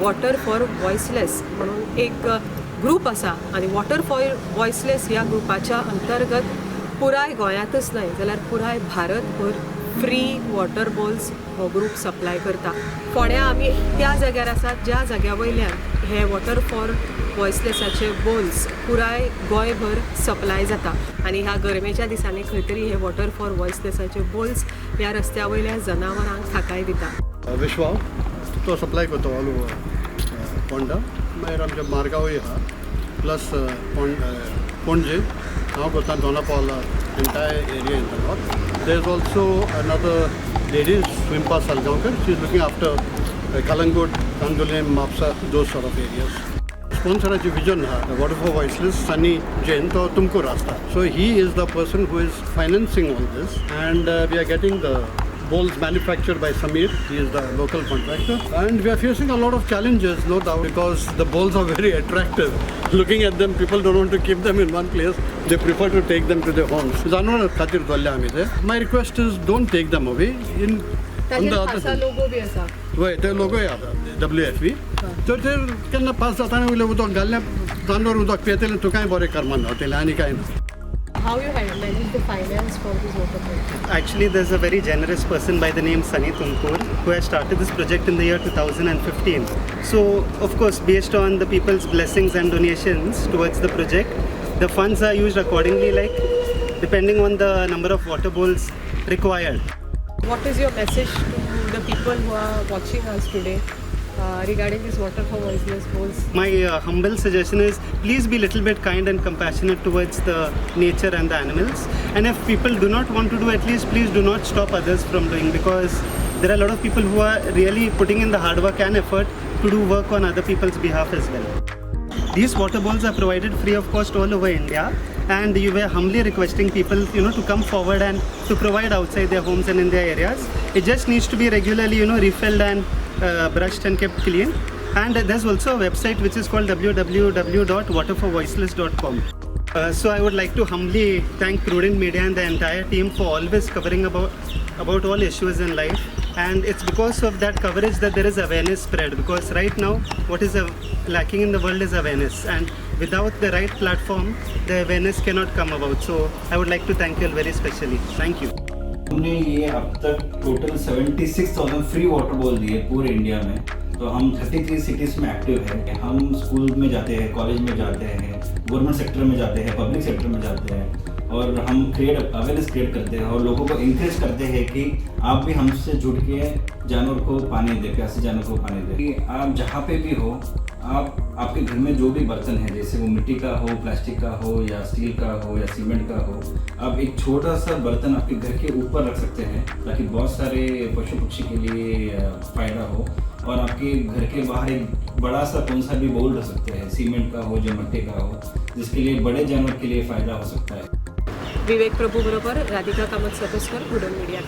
Water for voiceless म्हणून एक group आसा आनी वॉटर फॉर वॉइसलेस ह्या ग्रुपाच्या अंतर्गत पुराय गोंयांतच न्हय जाल्यार पुराय भारतभर फ्री वॉटर बॉल्स हो ग्रूप सप्लाय करता. फोंड्या आमी त्या जाग्यार आसात ज्या जाग्या वयल्यान हे वॉटर फॉर वॉइसलेसाचे बॉल्स पुराय गोंयभर सप्लाय जाता आनी ह्या गरमेच्या दिसांनी खंय तरी हे वॉटर फॉर वॉइसलेसाचे बॉल्स ह्या रस्त्या वयल्या जनावरांक थाकाय दिता. विश्वास तो सप्लाय करतो ऑल ओवर पोंडा मागीर आमच्या मारगांवूय आहा प्लस पणजे हांव करता दोना पावला entire area in the north. There is also another lady स्विम्पा Salgaonkar she is looking after Calangute Candolim Mapusa those sort of areas. स्पॉन्सराची विजन आहा water for voiceless Sunny Jain तो तुमकूर आसता. So he is the person who is financing all this and we are getting the bowls manufactured by Samir. He is the local contractor, and we are facing a lot of challenges, no doubt, because the bowls are very attractive. Looking at them, people don't want to keep them in one place. They prefer to take them to their homes. My request is don't take them away. On the other side, लोगो बी आसा wait, the logo is WFV. So they can pass the time with the galle, Dandor with the Petel to kind of a Karman hotel, any kind. How you manage the finance for this water project? Actually, there's a very generous person by the name Sunny Tumkur who has started this project in the year 2015. So, of course, based on the people's blessings and donations towards the project, the funds are used accordingly, like depending on the number of water bowls required. What is your message to the people who are watching us today regarding this water for voiceless bowls? My humble suggestion is please be a little bit kind and compassionate towards the nature and the animals. And if people do not want to do, at least please do not stop others from doing, because there are a lot of people who are really putting in the hard work and effort to do work on other people's behalf as well. These water bowls are provided free of cost all over India, and you were humbly requesting people, to come forward and to provide outside their homes and in their areas. It just needs to be regularly, refilled and brushed and kept clean. And there's also a website which is called www.waterforvoiceless.com. So I would like to humbly thank Prudent Media and the entire team for always covering about all issues in life. And it's because of that coverage that there is awareness spread, because right now what is lacking in the world is awareness, and without the right platform the awareness cannot come about. So I would like to thank you all very specially. Thank you. हमने ये अब तक total 76,000 free water ball दिए पूरे India में. तो हम 33 cities में एक्टिव है. हम स्कूल में जाते हैं, कॉलेज में जाते हैं, गवर्नमेंट सेक्टर में जाते हैं, पब्लिक सेक्टर में जाते हैं, और हम अवेयरनेस क्रिएट करते हैं और लोगों को इंकरेज करते हैं कि आप भी हमसे जुड़ के जानवर को पानी दें, प्यासे जानवर को पानी दें. कि आप जहाँ पे भी हो, आपके घर में जो भी बर्तन है, जैसे वो मिट्टी का हो, प्लास्टिक का हो, या स्टील का हो, या सीमेंट का हो, आप एक छोटा सा बर्तन आपके घर के ऊपर रख सकते हैं ताकि बहुत सारे पशु पक्षी के लिए फ़ायदा हो. और आपके घर के बाहर एक बड़ा सा कौन सा भी बाउल रख सकते हैं, सीमेंट का हो या मिट्टी का हो, जिसके लिए बड़े जानवर के लिए फ़ायदा हो सकता है. विवेक प्रभू बरोबर राधिका कामत सतोस्कर, प्रुडंट मीडिया.